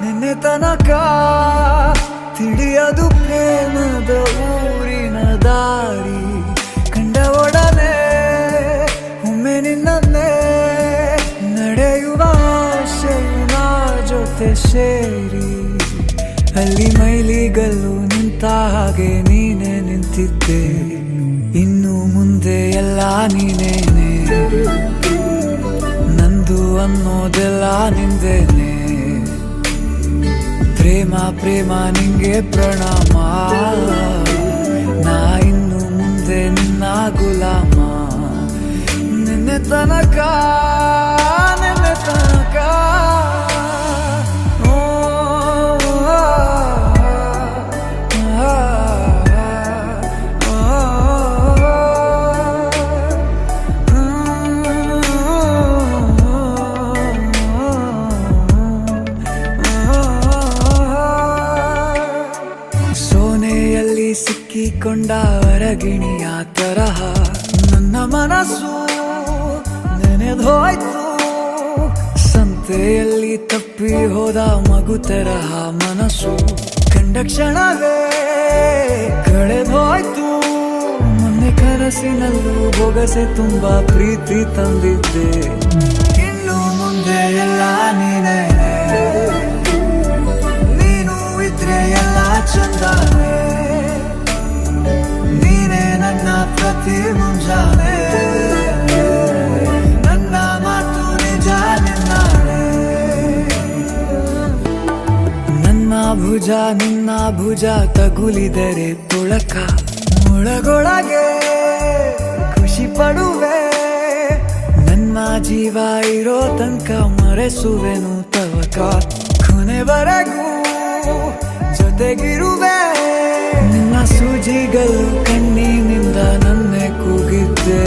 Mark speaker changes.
Speaker 1: ನಿನ್ನೆ ತನಕ ತಿಳಿಯದು ಪ್ರೇಮದ ಊರಿನ ದಾರಿ. ಕಂಡ ಒಡನೆ ಒಮ್ಮೆ ನಿನ್ನೇ ನಡೆಯುವ ಆಸೆಯ ಜೊತೆ ಸೇರಿ, ಅಲ್ಲಿ ಮೈಲಿಗಲ್ಲು ನಿಂತ ಹಾಗೆ ನೀನೆ ನಿಂತಿದ್ದೆ. ಇನ್ನು ಮುಂದೆ ಎಲ್ಲ ನೀನೇನೆ, ನಂದು ಅನ್ನೋದೆಲ್ಲ ನಿಂದೇನೆ. ಪ್ರೇಮ ಪ್ರೇಮ ನಿಂಗೆ ಪ್ರಣಾಮ, ನಾ ಇನ್ನು ಮುಂದೆ ನಿನ್ನ ಗುಲಾಮ. ನಿನ್ನೆ ತನಕ ಸೋನೆಯಲ್ಲಿ ಸಿಕ್ಕಿಕೊಂಡ ಹೊರಗಿಣಿಯ ತರಹ ನನ್ನ ಮನಸ್ಸು ನೆನೆದೋಯ್ತು. ಸಂತೆಯಲ್ಲಿ ತಪ್ಪಿ ಹೋದ ಮಗು ತರಹ ಮನಸ್ಸು ಕಂಡ ಕ್ಷಣವೇ ಕಳೆದೋಯ್ತು. ಮೊನ್ನೆ ಕನಸಿನಲ್ಲೂ ಬೊಗಸೆ ತುಂಬಾ ಪ್ರೀತಿ ತಂದಿದ್ದೆ. ಇನ್ನು ಮುಂದೆ ಎಲ್ಲ ನೀನೇ, ನೀನು ಇದ್ರೆ ಎಲ್ಲ ಚಂದಾನೆ. ನೀನೇ ನನ್ನ ಪ್ರತಿ ಮುಂಜಾನೆ, ನನ್ನ ಮಾತು ನಿಜ ನಿನ್ನಾನೆ. ನಿನ್ನ ಭುಜ ತಗುಲಿದರೆ ತುಳಕ, ಒಳಗೊಳಗೆ ಖುಷಿ ಪಡುವೆ. ನನ್ನ ಜೀವ ಇರೋ ತನಕ ಮರೆಸುವೆನು ತವಕ, ಕೊನೆವರೆಗೂ ಜೊತೆಗಿರುವೆ. ನಿನ್ನ ಸೂಜಿಗಳು ಕಣ್ಣಿನಿಂದ ನನ್ನೆ ಕೂಗಿದ್ದೆ.